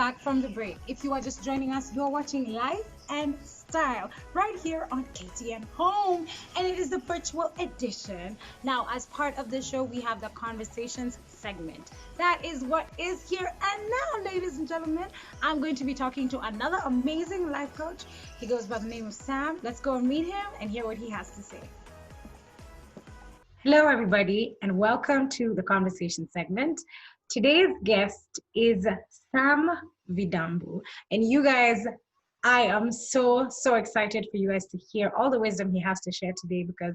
back from the break. If you are just joining us, you're watching Life and Style right here on KTN Home, and it is the virtual edition. Now, as part of the show, we have the conversations segment. That is what is here. And now, ladies and gentlemen, I'm going to be talking to another amazing life coach. He goes by the name of Sam. Let's go and meet him and hear what he has to say. Hello, everybody, and welcome to the conversation segment. Today's guest is Sam V Dumbu. And you guys, I am so excited for you guys to hear all the wisdom he has to share today because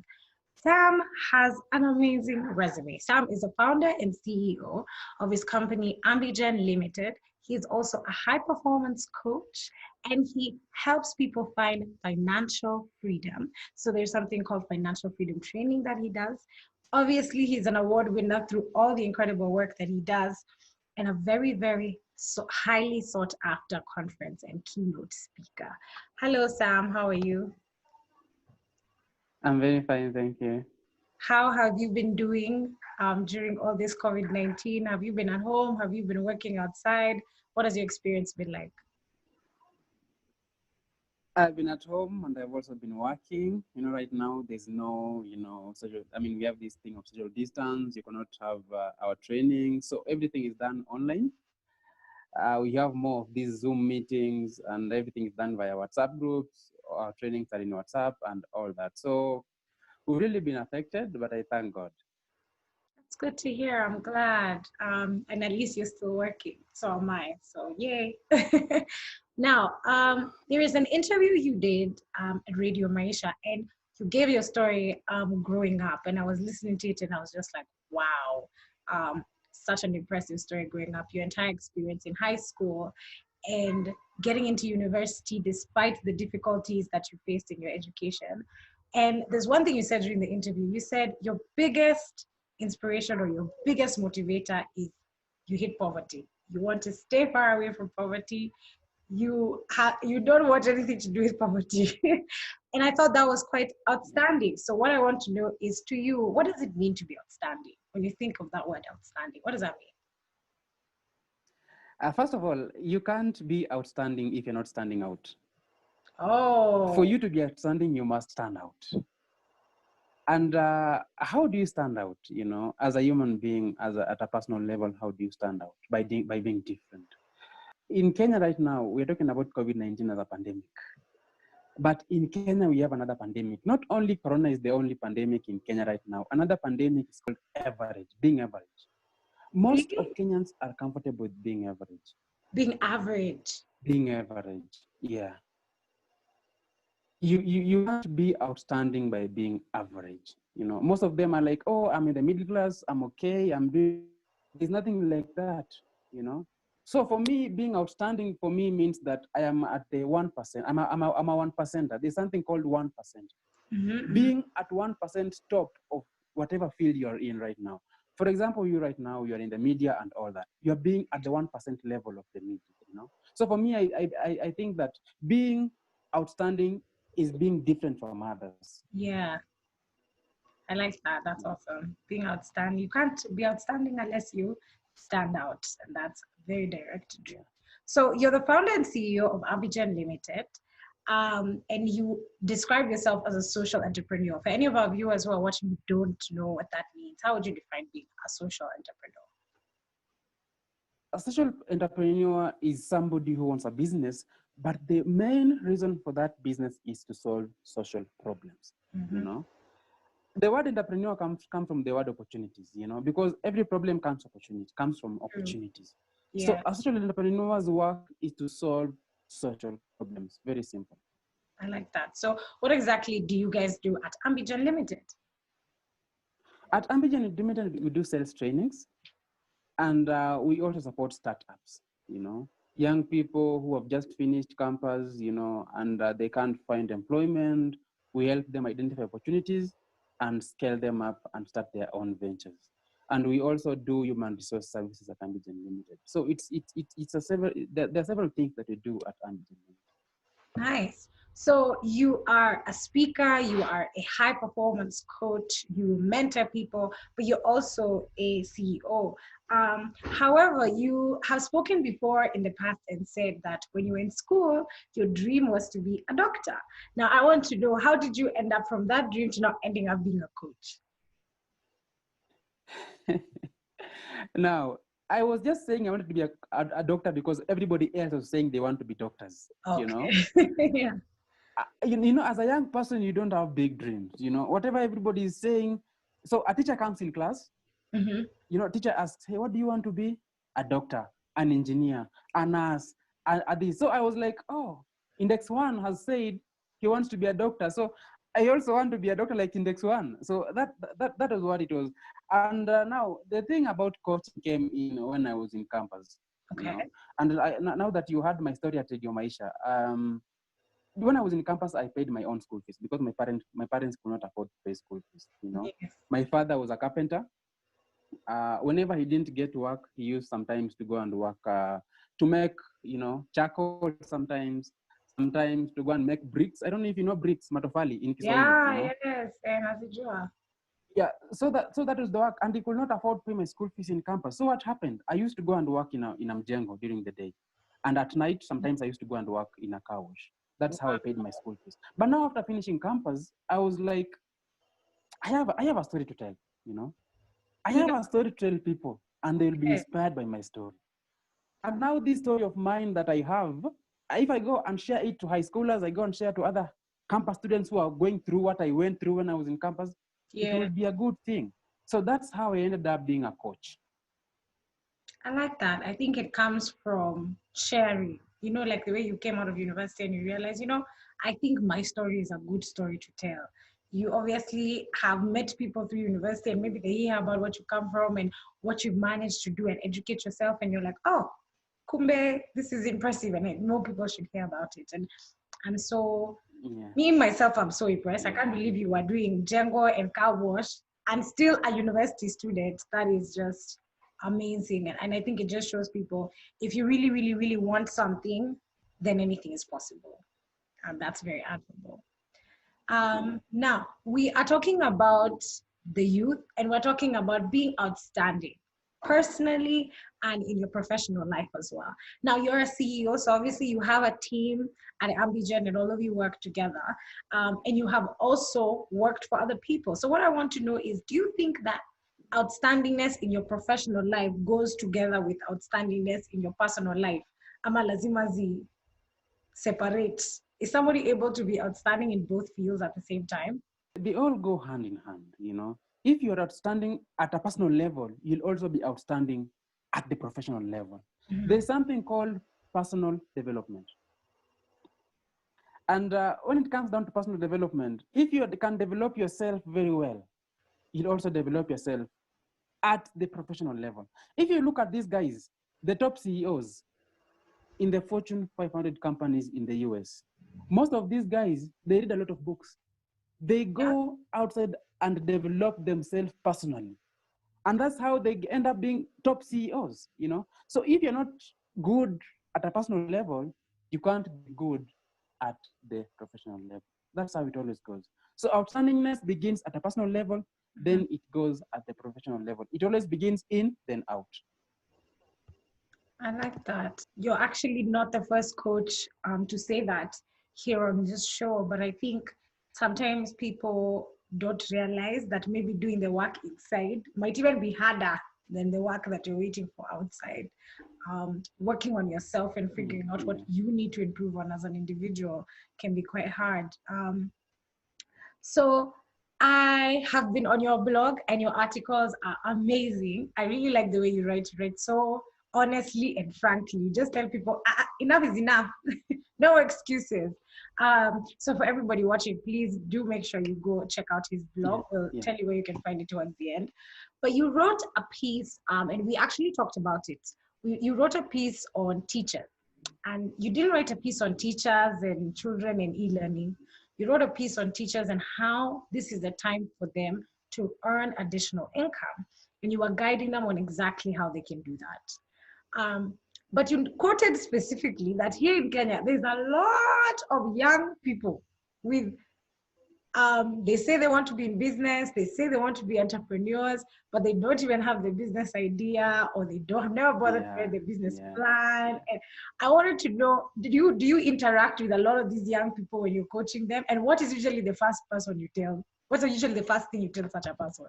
Sam has an amazing resume. Sam is the founder and CEO of his company Ambigen Limited. He's also a high performance coach and he helps people find financial freedom. So there's something called financial freedom training that he does. Obviously, he's an award winner through all the incredible work that he does and a very highly sought after conference and keynote speaker. Hello, Sam. How are you? I'm very fine, thank you. How have you been doing during all this COVID-19? Have you been at home? Have you been working outside? What has your experience been like? I've been at home and I've also been working. Right now there's no, we have this thing of social distance. You cannot have our training. So everything is done online. We have more of these Zoom meetings and everything is done via WhatsApp groups. Our trainings are in WhatsApp and all that. So we've really been affected, but I thank God. It's good to hear. I'm glad. And at least you're still working. So am I. So yay. Now, there is an interview you did at Radio Maisha, and you gave your story growing up. And I was listening to it, and I was just like, wow, such an impressive story growing up. Your entire experience in high school and getting into university despite the difficulties that you faced in your education. And there's one thing you said during the interview. You said your biggest inspiration or your biggest motivator is you hate poverty. You want to stay far away from poverty. You don't want anything to do with poverty. And I thought that was quite outstanding. So what I want to know is, to you, what does it mean to be outstanding? When you think of that word outstanding, what does that mean? First of all, you can't be outstanding if you're not standing out. Oh. For you to be outstanding, you must stand out. And how do you stand out? As a human being, at a personal level, how do you stand out? By being different. In Kenya right now, we're talking about COVID-19 as a pandemic. But in Kenya, we have another pandemic. Not only Corona is the only pandemic in Kenya right now. Another pandemic is called being average. Most of Kenyans are comfortable with being average. Being average. Being average, yeah. You can't be outstanding by being average. Most of them are like, oh, I'm in the middle class, I'm okay, there's nothing like that, So for me, being outstanding for me means that I am at the 1%. I'm a 1%er. There's something called 1%. Mm-hmm. Being at 1% top of whatever field you're in right now. For example, you right now, you're in the media and all that. You're being at the 1% level of the media, So for me, I think that being outstanding is being different from others. Yeah. I like that. That's awesome. Being outstanding. You can't be outstanding unless you stand out. And that's very direct. So you're the founder and CEO of Ambigen Limited. And you describe yourself as a social entrepreneur. For any of our viewers who are watching who don't know what that means, how would you define being a social entrepreneur? A social entrepreneur is somebody who owns a business, but the main reason for that business is to solve social problems, The word entrepreneur comes from the word opportunities, because every problem comes from opportunities. Yeah. So a social entrepreneur's work is to solve social problems. Very simple. I like that. So what exactly do you guys do at Ambigen Limited? At Ambigen Limited, we do sales trainings, and we also support startups, young people who have just finished campus, and they can't find employment. We help them identify opportunities and scale them up and start their own ventures. And we also do human resource services at Ambigen Limited. So there are several things that we do at Ambigen Limited. Nice. So you are a speaker, you are a high performance coach, you mentor people, but you're also a CEO. However, you have spoken before in the past and said that when you were in school, your dream was to be a doctor. Now, I want to know, how did you end up from that dream to now ending up being a coach? Now, I was just saying I wanted to be a doctor because everybody else was saying they want to be doctors, you know. Okay. Yeah. You know, as a young person, you don't have big dreams, you know, whatever everybody is saying. So a teacher comes in class, Mm-hmm. you know, teacher asks, hey, what do you want to be? A doctor, an engineer, a nurse, a this. So I was like, oh, index one has said he wants to be a doctor. So I also want to be a doctor like index one. So that was what it was. And now the thing about coaching came in when I was in campus, you Okay. know. And now that you heard my story at Radio Maisha, when I was in campus, I paid my own school fees because my parents could not afford to pay school fees, you know. Yes. My father was a carpenter. Whenever he didn't get work, he used sometimes to go and work to make, you know, charcoal sometimes to go and make bricks. I don't know if you know bricks, matofali in Kiswahili, you Yeah, know. yes. And as a drawer. Yeah, so that was the work, and he could not afford to pay my school fees in campus. So what happened? I used to go and work in a mjengo during the day, and at night sometimes I used to go and work in a car wash. That's how I paid my school fees. But now after finishing campus, I was like, I have a story to tell, you know. I You have know, a story to tell people, and they'll be okay. inspired by my story. And now this story of mine that I have, if I go and share it to high schoolers, I go and share to other campus students who are going through what I went through when I was in campus, it Yeah. will be a good thing. So that's how I ended up being a coach. I like that. I think it comes from sharing. You know, like the way you came out of university and you realize, I think my story is a good story to tell. You obviously have met people through university and maybe they hear about what you come from and what you've managed to do and educate yourself. And you're like, oh, Kumbe, this is impressive and more people should hear about it. And I'm so, Yeah. me myself, I'm so impressed. I can't believe you are doing Django and car wash and still a university student. That is just amazing. And I think it just shows people if you really, really, really want something, then anything is possible. And that's very admirable. Now, we are talking about the youth and we're talking about being outstanding personally and in your professional life as well. Now, you're a CEO, so obviously you have a team at Ambigen and all of you work together. And you have also worked for other people. So, what I want to know is do you think that outstandingness in your professional life goes together with outstandingness in your personal life? Ama lazima separate? Is somebody able to be outstanding in both fields at the same time? They all go hand in hand, you know. If you're outstanding at a personal level, you'll also be outstanding at the professional level. Mhm. There's something called personal development. And when it comes down to personal development, if you can develop yourself very well, you'll also develop yourself at the professional level. If you look at these guys, the top CEOs in the Fortune 500 companies in the US, most of these guys, they read a lot of books. They Yeah. go outside and develop themselves personally. And that's how they end up being top CEOs, you know? So if you're not good at a personal level, you can't be good at the professional level. That's how it always goes. So outstandingness begins at a personal level, then it goes at the professional level. It always begins in, then out. I like that. You're actually not the first coach to say that here on this show, but I think sometimes people don't realize that maybe doing the work inside might even be harder than the work that you're waiting for outside. Working on yourself and figuring out what Yeah. you need to improve on as an individual can be quite hard. So I have been on your blog and your articles are amazing. I really like the way you write. You write so honestly and frankly. You just tell people, enough is enough. No excuses. So for everybody watching, please do make sure you go check out his Yeah. blog. We'll Yeah. tell you where you can find it towards the end. But you wrote a piece, and we actually talked about it. You wrote a piece on teachers. And you didn't write a piece on teachers and children and e-learning. You wrote a piece on teachers and how this is the time for them to earn additional income. And you were guiding them on exactly how they can do that. But you quoted specifically that here in Kenya, there's a lot of young people with they say they want to be in business, they say they want to be entrepreneurs, but they don't even have the business idea, or they don't have never bothered to write the business plan. And I wanted to know, do you interact with a lot of these young people when you're coaching them? And what is usually the first person you tell? What's usually the first thing you tell such a person?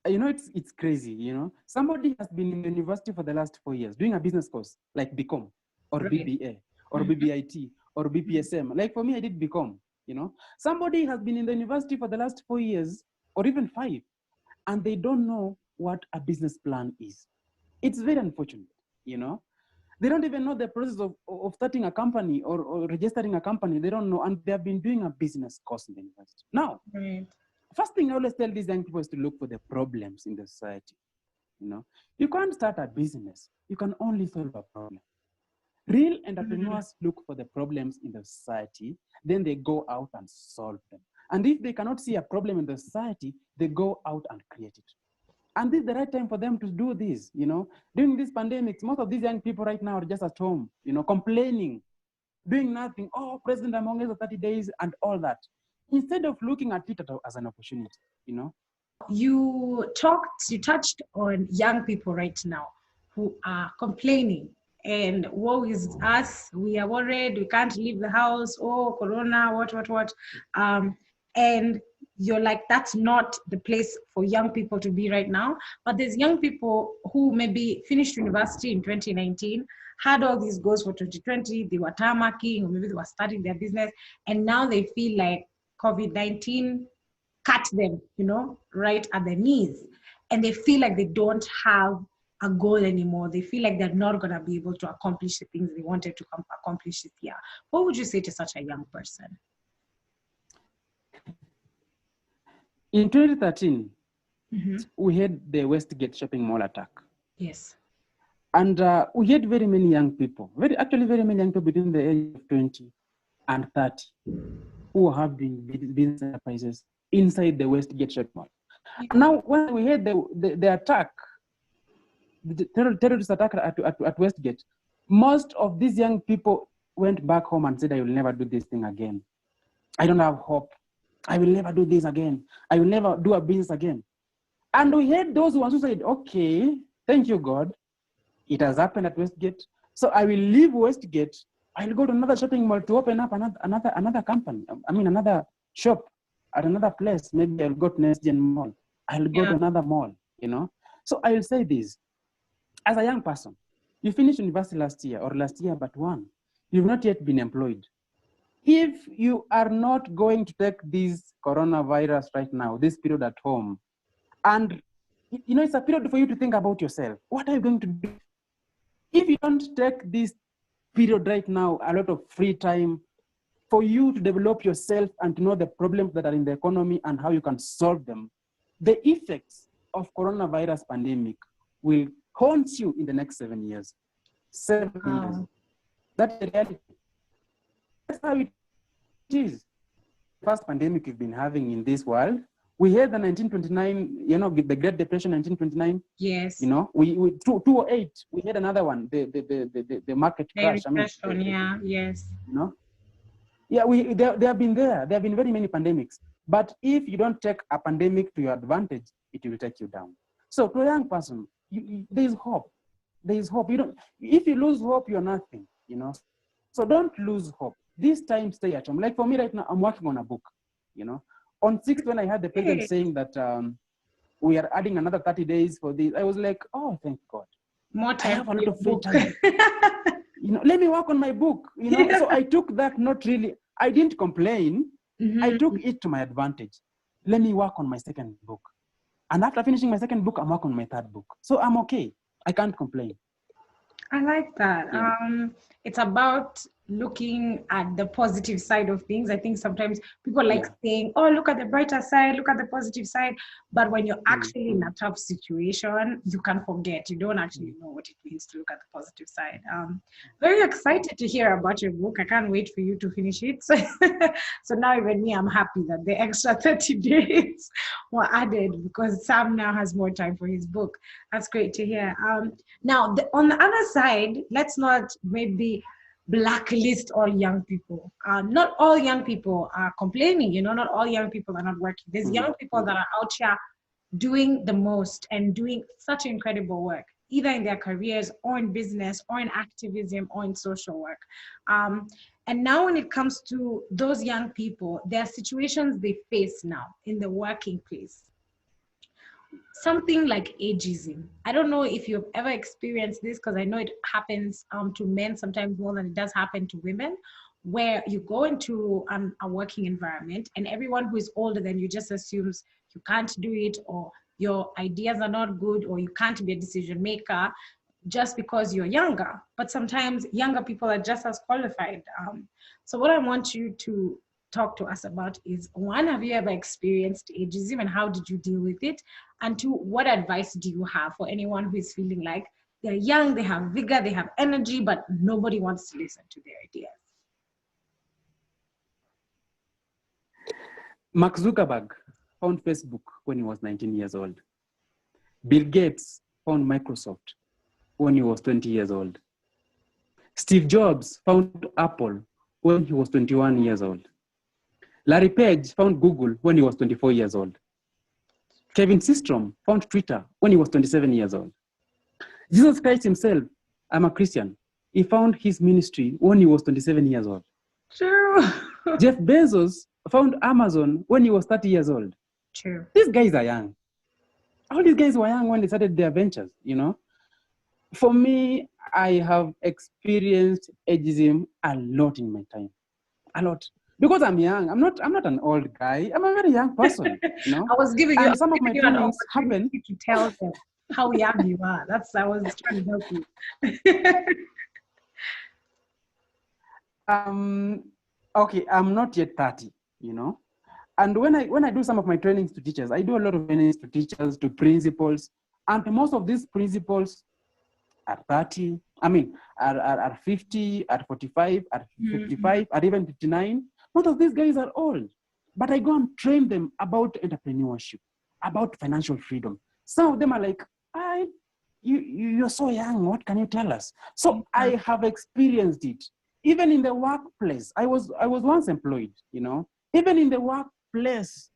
You know, it's crazy. You know, somebody has been in the university for the last 4 years doing a business course like BCom or BBA or BBIT or BPSM. Like for me, I did BCom. You know, somebody has been in the university for the last 4 years or even 5, and they don't know what a business plan is. It's very unfortunate. You know, they don't even know the process of starting a company or registering a company. They don't know, and they have been doing a business course in the university. Now, first thing I always tell these young people is to look for the problems in the society. You know, you can't start a business. You can only solve a problem. Real entrepreneurs look for the problems in the society, then they go out and solve them. And if they cannot see a problem in the society, they go out and create it. And this is the right time for them to do this. You know, during this pandemic, most of these young people right now are just at home, you know, complaining, doing nothing. Oh, President, I'm only 30 days and all that. Instead of looking at it as an opportunity, you know. You touched on young people right now who are complaining, and woe is us, we are worried, we can't leave the house, oh, Corona, what. And you're like, that's not the place for young people to be right now. But there's young people who maybe finished university in 2019, had all these goals for 2020, they were tarmacking, or maybe they were starting their business, and now they feel like COVID-19 cut them, you know, right at their knees. And they feel like they don't have a goal anymore. They feel like they're not going to be able to accomplish the things they wanted to accomplish this year. What would you say to such a young person? In 2013, we had the Westgate shopping mall attack. Yes. And we had very many young people, very many young people between the age of 20 and 30 who have been business enterprises inside the Westgate shopping mall. And now, when we had the attack, the terrorist attack at Westgate, most of these young people went back home and said, I will never do this thing again. I don't have hope. I will never do this again. I will never do a business again. And we had those who said, okay, thank you, God. It has happened at Westgate. So I will leave Westgate. I'll go to another shopping mall to open up another company. I mean, another shop at another place. Maybe I'll go to Next Gen Mall. I'll go to another mall, you know. So I will say this. As a young person, you finished university last year but one. You've not yet been employed. If you are not going to take this coronavirus right now, this period at home, and you know, it's a period for you to think about yourself. What are you going to do? If you don't take this period right now, a lot of free time for you to develop yourself and to know the problems that are in the economy and how you can solve them, the effects of coronavirus pandemic will haunt you in the next 7 years. 7 years. That's the reality. That's how it is. First pandemic we've been having in this world. We had the 1929, you know, the Great Depression, 1929. Yes. You know, we 2008, we had another one, the market crash. Yes. You know, yeah, they have been there. There have been very many pandemics. But if you don't take a pandemic to your advantage, it will take you down. So to a young person, there is hope. There is hope. If you lose hope, you're nothing. You know, so don't lose hope. This time, stay at home. Like for me right now, I'm working on a book. You know. On 6th, when I had the president saying that we are adding another 30 days for this, I was like, oh, thank God. More time. I have a lot of free time. You know, let me work on my book. You know, so I took that not really, I didn't complain. I took it to my advantage. Let me work on my second book. And after finishing my second book, I'm working on my third book. So I'm okay. I can't complain. I like that. Yeah. It's about looking at the positive side of things. I think sometimes people like Yeah. saying, oh, look at the brighter side, look at the positive side. But when you're Mm, actually in mm, a tough situation, you can forget. You don't actually mm, know what it means to look at the positive side. Very excited to hear about your book. I can't wait for you to finish it. So now even me, I'm happy that the extra 30 days were added because Sam now has more time for his book. That's great to hear. Now, on the other side, let's not maybe blacklist all young people. Not all young people are complaining, not all young people are not working. There's mm, young people mm. that are out here doing the most and doing such incredible work, either in their careers or in business or in activism or in social work. And now, when it comes to those young people, there are situations they face now in the working place, something like ageism. I don't know if you've ever experienced this, because I know it happens to men sometimes more than it does happen to women, where you go into a working environment and everyone who is older than you just assumes you can't do it, or your ideas are not good, or you can't be a decision maker just because you're younger. But sometimes younger people are just as qualified. So what I want you to talk to us about is, one, have you ever experienced ageism and how did you deal with it? And two, what advice do you have for anyone who is feeling like they're young, they have vigor, they have energy, but nobody wants to listen to their ideas? Mark Zuckerberg found Facebook when he was 19 years old. Bill Gates found Microsoft when he was 20 years old. Steve Jobs found Apple when he was 21 years old. Larry Page found Google when he was 24 years old. Kevin Systrom found Twitter when he was 27 years old. Jesus Christ himself, I'm a Christian, he found his ministry when he was 27 years old. True. Jeff Bezos found Amazon when he was 30 years old. True. These guys are young. All these guys were young when they started their ventures, For me, I have experienced ageism a lot in my time. A lot. Because I'm young. I'm not an old guy. I'm a very young person, I was giving And some of my you an trainings happen. opportunity to tell them how young you are. I was trying to help you. Okay, I'm not yet 30, And when I do some of my trainings to teachers, I do a lot of trainings to teachers, to principals, and most of these principals are 30, are 50, are 45, are 55, are even 59. Most of these guys are old. But I go and train them about entrepreneurship, about financial freedom. Some of them are like, you're so young, what can you tell us? So I have experienced it. Even in the workplace, I was once employed, Even in the workplace,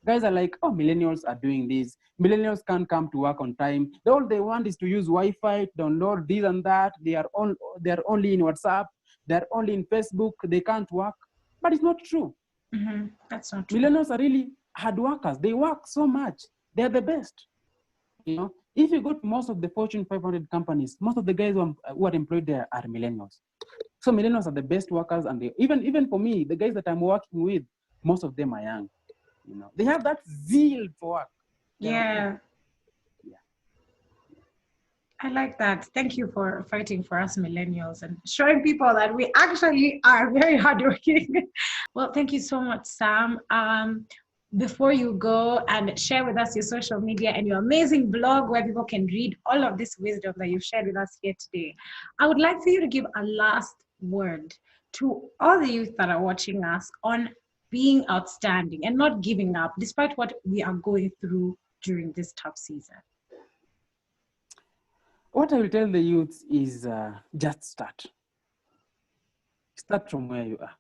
guys are like, oh, millennials are doing this. Millennials can't come to work on time. All they want is to use Wi-Fi, download this and that. They're only in WhatsApp. They're only in Facebook. They can't work. But it's not true. That's not true. Millennials are really hard workers. They work so much. They're the best. If you go to most of the Fortune 500 companies, most of the guys who are employed there are millennials. So millennials are the best workers, and even for me, the guys that I'm working with, most of them are young. They have that zeal for work. Yeah. I like that. Thank you for fighting for us millennials and showing people that we actually are very hardworking. Well, thank you so much, Sam. Before you go and share with us your social media and your amazing blog where people can read all of this wisdom that you've shared with us here today, I would like for you to give a last word to all the youth that are watching us on being outstanding and not giving up despite what we are going through during this tough season. What I will tell the youths is just start. Start from where you are.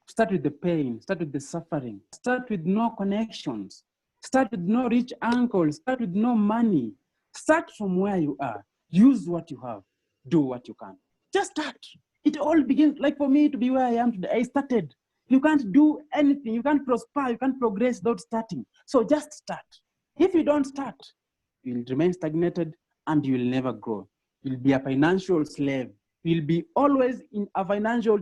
Start with the pain. Start with the suffering. Start with no connections. Start with no rich uncle. Start with no money. Start from where you are. Use what you have. Do what you can. Just start. It all begins, like for me to be where I am today, I started. You can't do anything. You can't prosper. You can't progress without starting. So just start. If you don't start, you'll remain stagnated and you'll never grow. You'll be a financial slave. You'll be always in a financial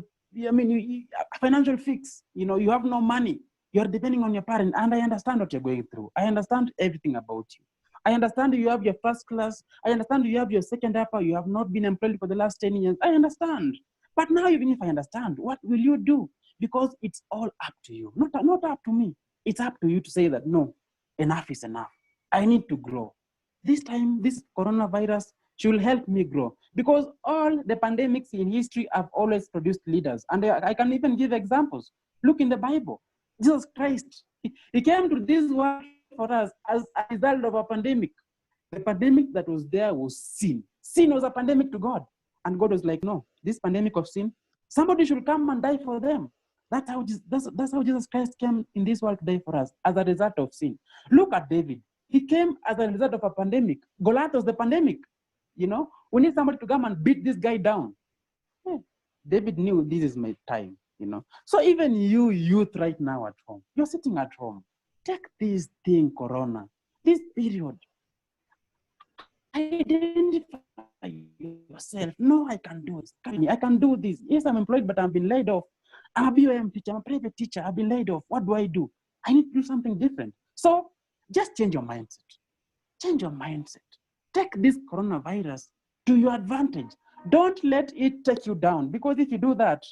financial fix. You have no money. You're depending on your parent. And I understand what you're going through. I understand everything about you. I understand you have your first class. I understand you have your second upper. You have not been employed for the last 10 years. I understand. But now, even if I understand, what will you do? Because it's all up to you, not up to me. It's up to you to say that, no, enough is enough. I need to grow. This time, this coronavirus should help me grow. Because all the pandemics in history have always produced leaders. And I can even give examples. Look in the Bible. Jesus Christ, he came to this world for us as a result of a pandemic. The pandemic that was there was sin. Sin was a pandemic to God. And God was like, no, this pandemic of sin, somebody should come and die for them. That's how Jesus Christ came in this world to die for us, as a result of sin. Look at David. He came as a result of a pandemic. Goliath was the pandemic. You know, we need somebody to come and beat this guy down. Yeah. David knew this is my time, you know. So even you youth right now at home, you're sitting at home. Take this thing, Corona, this period. Identify yourself. No, I can do this. I can do this. Yes, I'm employed, but I've been laid off. I'm a BOM teacher. I'm a private teacher. I've been laid off. What do? I need to do something different. So just change your mindset. Change your mindset. Take this coronavirus to your advantage. Don't let it take you down, because if you do that,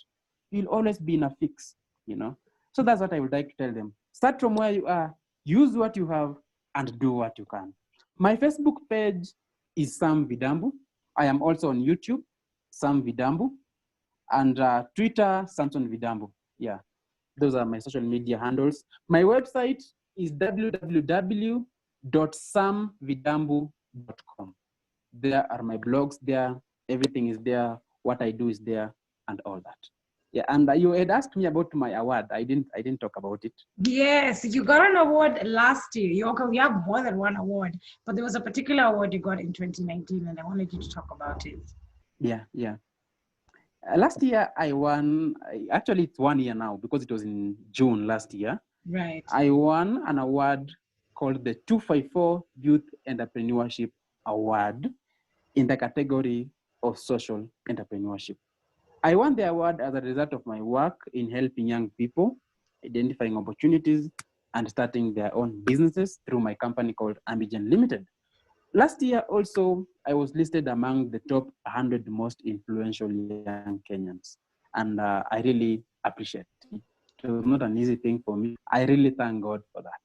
you'll always be in a fix, you know. So that's what I would like to tell them. Start from where you are, use what you have, and do what you can. My Facebook page is Sam V Dumbu. I am also on YouTube, Sam V Dumbu, and Twitter, Samson Vidambu. Yeah, those are my social media handles. My website is www.samvidambu.com. There are my blogs there. Everything is there. What I do is there, and all that. Yeah, and you had asked me about my award. I didn't talk about it. Yes, you got an award last year. You have more than one award, but there was a particular award you got in 2019, and I wanted you to talk about it. Yeah. Last year I won. Actually, it's 1 year now, because it was in June last year. Right. I won an award called the 254 Youth Entrepreneurship Award in the category of social entrepreneurship. I won the award as a result of my work in helping young people, identifying opportunities, and starting their own businesses through my company called Ambigen Limited. Last year also, I was listed among the top 100 most influential young Kenyans. And I really appreciate it. It was not an easy thing for me. I really thank God for that.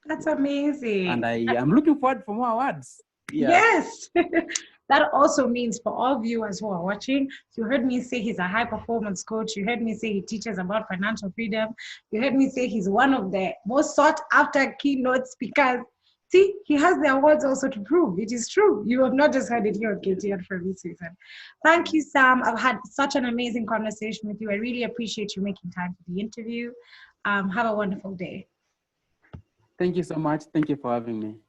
That's amazing. And I am looking forward for more awards. Yeah. Yes. That also means for all viewers who are watching, you heard me say he's a high performance coach. You heard me say he teaches about financial freedom. You heard me say he's one of the most sought after keynote speakers. See, he has the awards also to prove it is true. You have not just heard it here at KTN for this season. Thank you, Sam. I've had such an amazing conversation with you. I really appreciate you making time for the interview. Have a wonderful day. Thank you so much. Thank you for having me.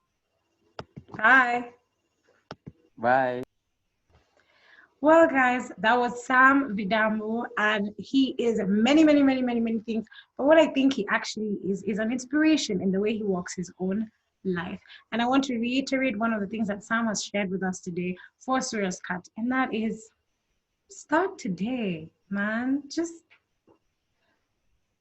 Bye. Bye. Well, guys, that was Sam V Dumbu, and he is many things. But what I think he actually is an inspiration in the way he walks his own life. And I want to reiterate one of the things that Sam has shared with us today for Surya's Cut, and that is start today, man. Just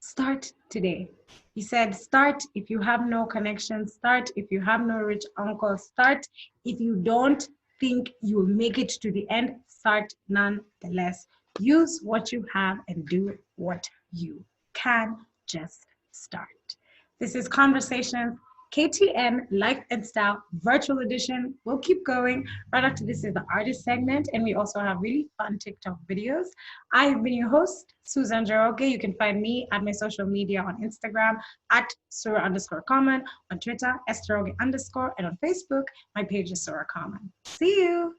start today. He said, start if you have no connection, start if you have no rich uncle, start if you don't think you will make it to the end, start nonetheless. Use what you have and do what you can. Just start. This is Conversations, KTN Life and Style Virtual Edition. We'll keep going. Right after this is the artist segment, and we also have really fun TikTok videos. I have been your host, Susan Jaroge. You can find me at my social media on Instagram at Sura_Common, on Twitter, Esteroge_, and on Facebook, my page is Sura Common. See you.